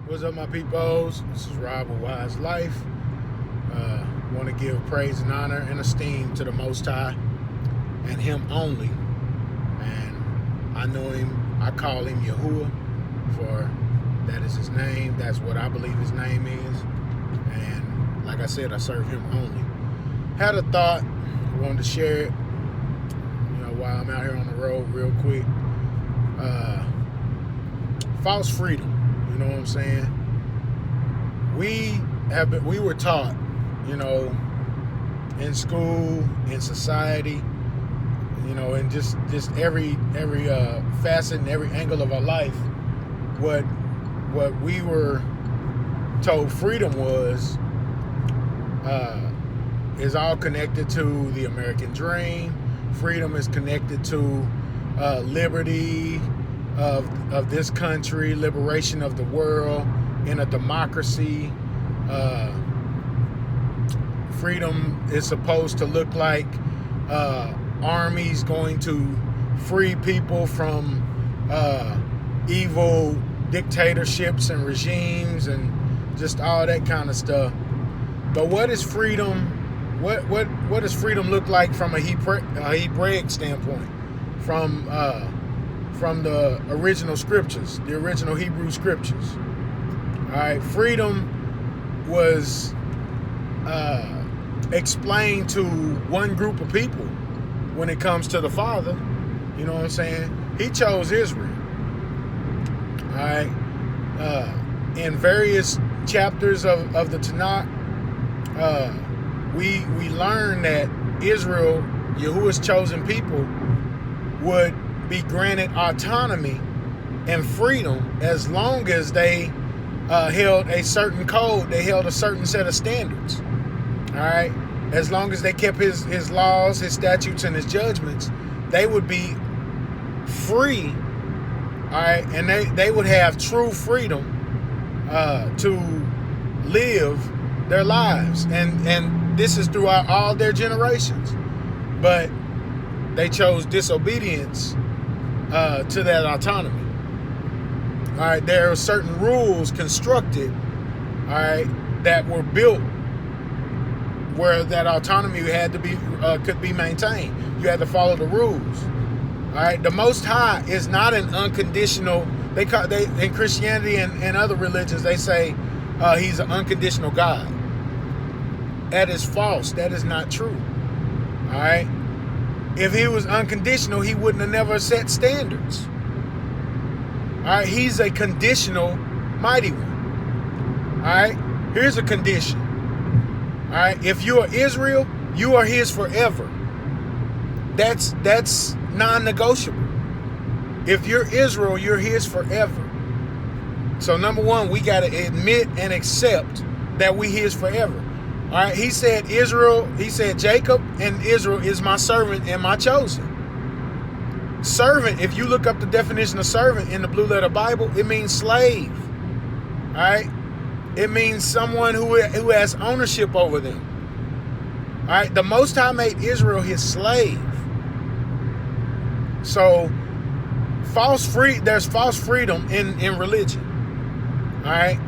What's up, my peoples? This is YaHuWaH's Life. Want to give praise and honor and esteem to the Most High and Him only. And I know Him, I call Him YaHuWaH, for that is His name. That's what I believe His name is. And like I said, I serve Him only. Had a thought, wanted to share it, while I'm out here on the road real quick. False freedom. You know what I'm saying? We were taught, in school, in society, in just every facet and every angle of our life, what we were told freedom was is all connected to the American dream. Freedom is connected to liberty of this country, liberation of the world in a democracy. Freedom is supposed to look like armies going to free people from evil dictatorships and regimes and just all that kind of stuff. But what is freedom? What does freedom look like from a Hebraic standpoint? From the original scriptures, the original Hebrew scriptures. All right, freedom was explained to one group of people when it comes to the Father. You know what I'm saying? He chose Israel. All right, in various chapters of the Tanakh, we learn that Israel, Yahuwah's chosen people, would be granted autonomy and freedom as long as they held a certain code, they held a certain set of standards. All right, as long as they kept his laws, his statutes, and his judgments, they would be free. All right, and they would have true freedom to live their lives, and this is throughout all their generations. But they chose disobedience to that autonomy. All right, there are certain rules constructed, all right, that were built where that autonomy had to be could be maintained. You had to follow the rules. All right, the Most High is not an unconditional. They in Christianity and other religions, they say He's an unconditional God. That is false. That is not true. All right. If He was unconditional, He wouldn't have never set standards. All right. He's a conditional mighty one. All right. Here's a condition. All right. If you are Israel, you are His forever. That's non-negotiable. If you're Israel, you're His forever. So number one, we got to admit and accept that we His forever. All right, He said Jacob and Israel is my servant and my chosen. Servant, if you look up the definition of servant in the Blue Letter Bible, it means slave. All right, it means someone who has ownership over them. All right, the Most High made Israel His slave. So there's false freedom in religion. All right.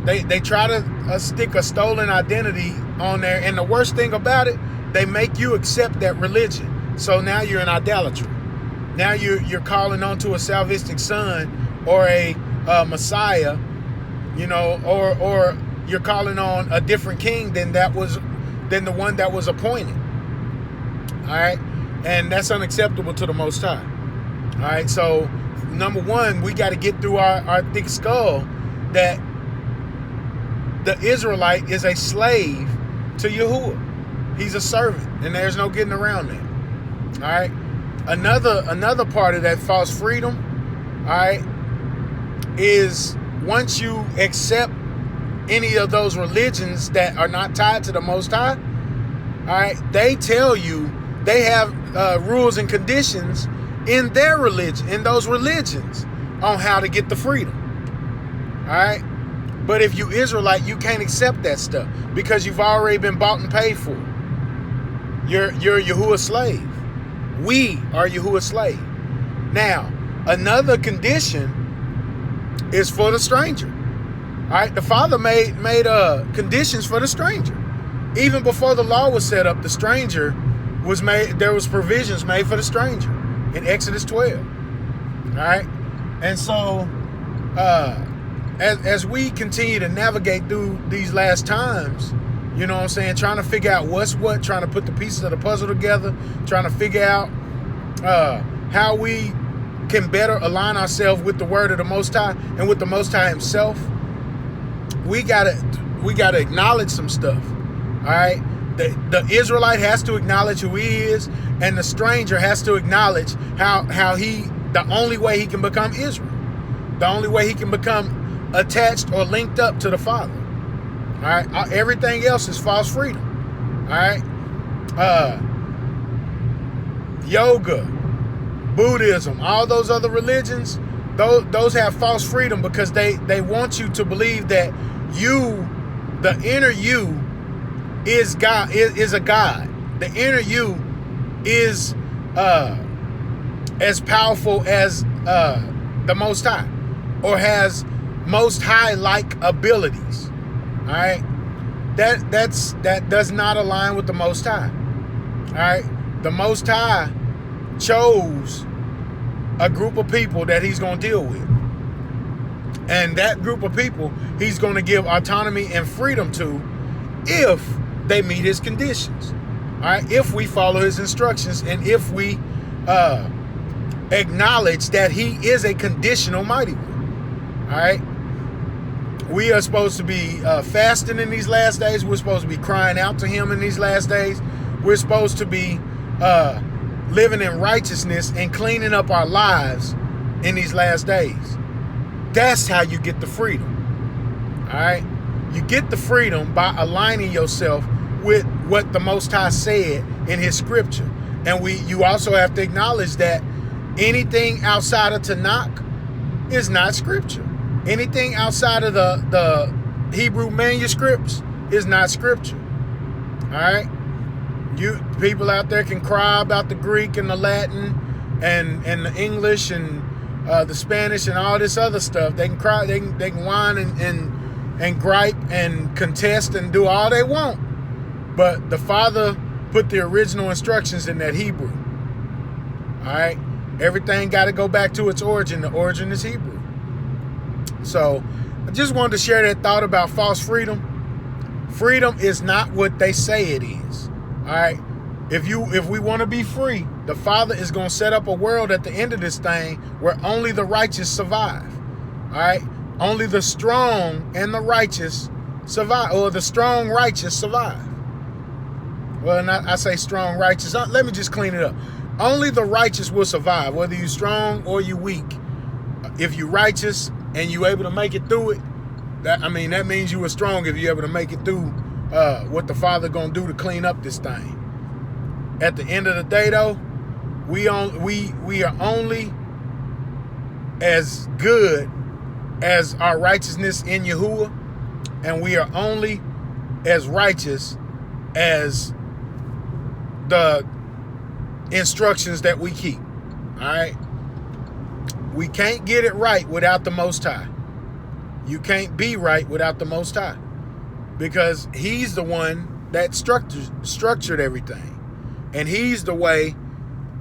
They try to stick a stolen identity on there, and the worst thing about it, they make you accept that religion. So now you're in idolatry. Now you're calling on to a salvific son or a Messiah, or you're calling on a different king than the one that was appointed. All right, and that's unacceptable to the Most High. All right, so number one, we got to get through our thick skull that the Israelite is a slave to YaHuWaH. He's a servant, and there's no getting around that. All right. Another part of that false freedom, all right, is once you accept any of those religions that are not tied to the Most High, all right, they tell you they have rules and conditions in their religion, in those religions, on how to get the freedom. All right. But if you Israelite, you can't accept that stuff because you've already been bought and paid for. You're YaHuWaH's slave. We are YaHuWaH's slave. Now, another condition is for the stranger. All right, the Father made conditions for the stranger. Even before the law was set up, the stranger was made. There was provisions made for the stranger in Exodus 12. All right, and so as we continue to navigate through these last times, you know what I'm saying, trying to figure out what's what, trying to put the pieces of the puzzle together, trying to figure out how we can better align ourselves with the word of the Most High and with the Most High himself. We gotta acknowledge some stuff. All right, the Israelite has to acknowledge who he is, and the stranger has to acknowledge how he, the only way he can become Israel, the only way he can become attached or linked up to the Father. All right, everything else is false freedom. All right, yoga, Buddhism, all those other religions, those have false freedom because they want you to believe that you, the inner you, is God, is a God. The inner you is as powerful as the Most High, or has Most High like abilities. All right, that does not align with the Most High. All right, the Most High chose a group of people that he's going to deal with, and that group of people he's going to give autonomy and freedom to if they meet his conditions. All right, if we follow his instructions, and if we acknowledge that he is a conditional mighty one. All right, we are supposed to be fasting in these last days. We're supposed to be crying out to him in these last days. We're supposed to be living in righteousness and cleaning up our lives in these last days. That's how you get the freedom. All right, you get the freedom by aligning yourself with what the Most High said in his scripture. And you also have to acknowledge that anything outside of Tanakh is not scripture. Anything outside of the Hebrew manuscripts is not scripture. All right, you people out there can cry about the Greek and the Latin and the English and the Spanish and all this other stuff. They can cry, they can whine and gripe and contest and do all they want. But the Father put the original instructions in that Hebrew. All right, everything got to go back to its origin. The origin is Hebrew. So I just wanted to share that thought about false freedom. Freedom is not what they say it is. All right, if we want to be free, the Father is going to set up a world at the end of this thing where only the righteous survive. All right, only the strong and the righteous survive, or the strong righteous survive. Well, I say strong righteous. Let me just clean it up. Only the righteous will survive, whether you're strong or you weak. If you're righteous and you able to make it through it, that means you were strong if you're able to make it through what the Father gonna do to clean up this thing. At the end of the day, though, we are only as good as our righteousness in YaHuWaH, and we are only as righteous as the instructions that we keep. All right, we can't get it right without the Most High. You can't be right without the Most High, because he's the one that structured everything, and he's the way,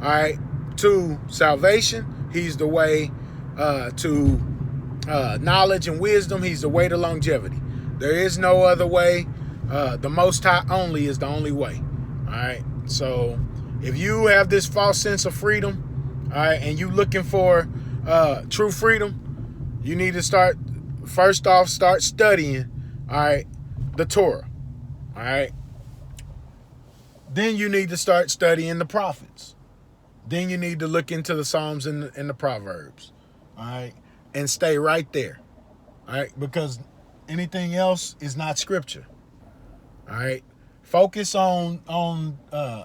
all right, to salvation. He's the way to knowledge and wisdom. He's the way to longevity. There is no other way. The Most High only is the only way. All right. So if you have this false sense of freedom, all right, and you looking for true freedom, you need to start studying, all right, the Torah. All right. Then you need to start studying the prophets. Then you need to look into the Psalms and the Proverbs. All right. And stay right there. All right. Because anything else is not scripture. All right. Focus on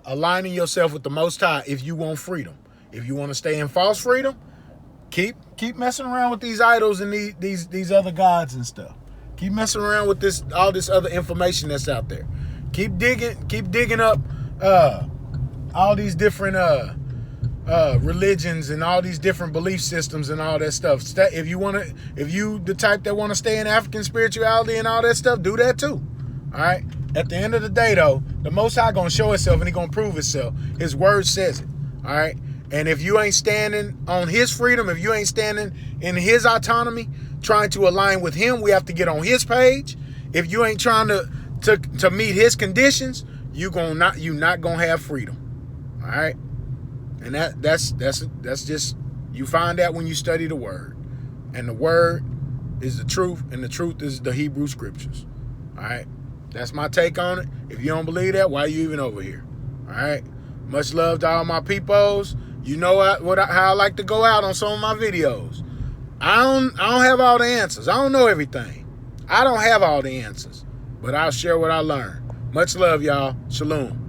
aligning yourself with the Most High if you want freedom. If you want to stay in false freedom, keep messing around with these idols and these other gods and stuff. Keep messing around with all this other information that's out there. Keep digging up all these different religions and all these different belief systems and all that stuff. If you the type that want to stay in African spirituality and all that stuff, do that too. All right. At the end of the day, though, the Most High gonna show Himself and He gonna prove Himself. His word says it. All right. And if you ain't standing on His freedom, if you ain't standing in His autonomy, trying to align with Him, we have to get on His page. If you ain't trying to meet His conditions, you not gonna have freedom. All right. And that's just, you find that when you study the word. And the word is the truth, and the truth is the Hebrew scriptures. All right. That's my take on it. If you don't believe that, why are you even over here? All right. Much love to all my peoples. You know how I like to go out on some of my videos. I don't have all the answers. I don't know everything. I don't have all the answers, but I'll share what I learned. Much love, y'all. Shalom.